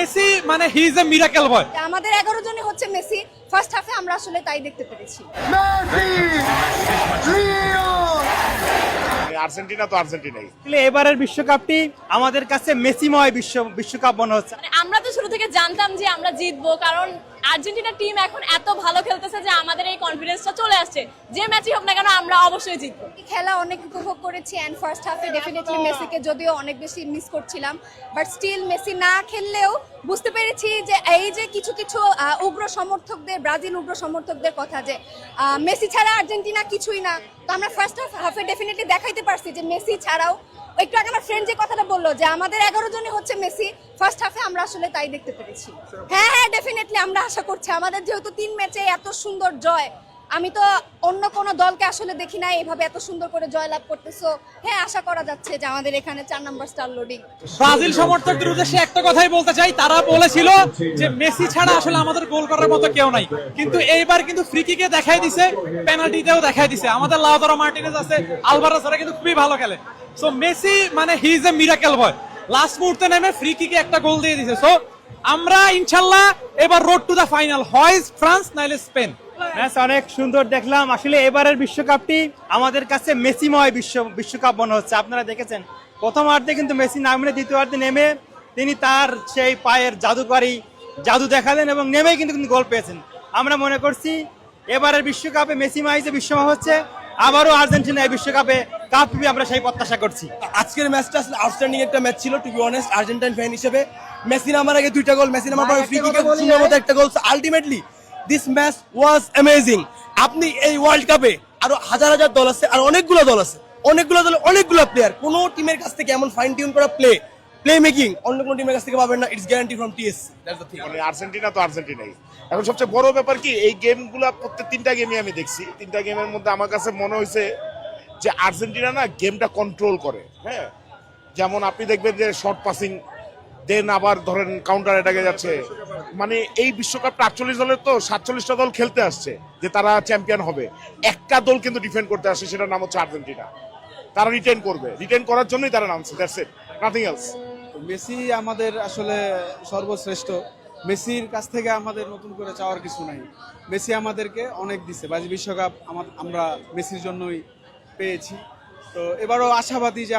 Messi মানে he is a miracle বয়। আমাদের 11 জনই হচ্ছে মেসি। ফার্স্ট হাফে আমরা আসলে তাই দেখতে পেরেছি। আর্জেন্টিনা তো আর্জেন্টিনাই। এবারের বিশ্বকাপটি আমাদের কাছে মেসিময় বিশ্বকাপ মনে হচ্ছে। মানে আমরা তো শুরু থেকে জানতাম যে আমরা জিতবো, কারণ আর্জেন্টিনা টিম এখন এত ভালো খেলতেছে যে আমাদের এই কনফিডেন্সটা চলে আসছে, যে ম্যাচই হোক না কেন আমরা অবশ্যই জিতবো। খেলা অনেক উপভোগ করেছি এন্ড ফার্স্ট হাফে ডেফিনেটলি মেসিকে যদিও অনেক বেশি মিস করছিলাম, বাট স্টিল মেসি না খেললেও বুঝতে পেরেছি যে এই যে কিছু কিছু উগ্র সমর্থকদের, ব্রাজিল উগ্র সমর্থকদের কথা যে মেসি ছাড়া আর্জেন্টিনা কিছুই না, তো আমরা ফার্স্ট হাফে ডেফিনেটলি দেখাইতে পারছি যে মেসি ছাড়াও। একটু আগে আমার ফ্রেন্ড যে কথাটা বললো যে আমাদের 11 জনই হচ্ছে মেসি, ফার্স্ট হাফে আমরা আসলে তাই দেখতে পেরেছি। হ্যাঁ হ্যাঁ ডেফিনেটলি আমরা আশা করছি, আমাদের যেহেতু 3 ম্যাচে এত সুন্দর জয়, আমি তো অন্য কোনো দলকে আসলে দেখি না এভাবে এত সুন্দর করে জয়লাভ করতেছো। হ্যাঁ আশা করা যাচ্ছে যে আমাদের এখানে 4 নাম্বার স্টার লোডিং। ব্রাজিল সমর্থকদের উদ্দেশ্যে একটা কথাই বলতে চাই, তারা বলেছিল যে মেসি ছাড়া আসলে আমাদের গোল করার মতো কেউ নাই, কিন্তু এইবার কিন্তু ফ্রি কিকে দেখাই দিছে, পেনাল্টিতেও দেখাই দিছে। আমাদের লাউতারো মার্টিনেজ আছে, আলভারেজ ওরা কিন্তু খুবই ভালো খেলে। সো মেসি মানে he is a miracle boy. Last মুহূর্তে নেমে ফ্রি কিকে একটা গোল দিয়ে দিছে। সো আমরা ইনশাআল্লাহ এবার রোড টু দা ফাইনাল, হয় ফ্রান্স নাইলে স্পেন। ম্যাচ অনেক সুন্দর দেখলাম। আসলে এবারের বিশ্বকাপটি আমাদের কাছে মেসিময় বিশ্বকাপ মনে হচ্ছে। আপনারা দেখেছেন প্রথমার্ধে কিন্তু মেসি নামলে দ্বিতীয়ার্ধে নেমে তিনি তার সেই পায়ের জাদু দেখালেন এবং নেমেই কিন্তু গোল পেয়েছেন। আমরা মনে করছি এবারের বিশ্বকাপে মেসিময় যে বিশ্বকাপ হচ্ছে, আবারও আর্জেন্টিনা এই বিশ্বকাপে কাপ নিয়ে আমরা সেই প্রত্যাশা করছি। আজকের ম্যাচটা আসলে আউটস্ট্যান্ডিং একটা ম্যাচ ছিল, to be honest. Argentine fan হিসেবে মেসি নামার আগে 2টা গোল, মেসি নামার পরে ফ্রি কিকে শূন্যের মতো একটা গোল। Ultimately this match was amazing. আপনি এই ওয়ার্ল্ড কাপে আরো হাজার হাজার দল আছে, আর অনেকগুলো দল আছে, অনেকগুলো প্লেয়ার। কোনো টিমের কাছ থেকে এমন ফাইন টিউন করা প্লে মেকিং অন্য কোনো টিমের কাছ থেকে পাবেন না। It's guarantee from TSC. That's the thing. মানে আর্জেন্টিনা তো আর্জেন্টিনাই। এখন সবচেয়ে বড় ব্যাপার কি, এই গেমগুলো প্রত্যেক 3টা গেমই আমি দেখছি। 3টা গেমের মধ্যে আমার কাছে মনে হয়েছে যে আর্জেন্টিনা না গেমটা কন্ট্রোল করে। হ্যাঁ, যেমন আপনি দেখবেন যে শর্ট পাসিং দেন আবার ধরেন কাউন্টার অ্যাটাকে যাচ্ছে। মানে এই বিশ্বকাপটা 48 দলের তো 47টা দল খেলতে আসছে যে তারা চ্যাম্পিয়ন হবে, একটা দল কিন্তু ডিফেন্ড করতে আসছে, সেটার নাম হচ্ছে আর্জেন্টিনা। তারা রিটেন করবে, রিটেন করার জন্যই তারা নামছে, that's it, nothing else. Messi আমাদের আসলে সর্বশ্রেষ্ঠ। মেসির কাছ থেকে আমাদের নতুন করে চাওয়ার কিছু নাই। মেসি আমাদেরকে অনেক দিছে, বিশ্বকাপ আমরা মেসির জন্যই পেয়েছি। তো এবারও আশাবাদী যে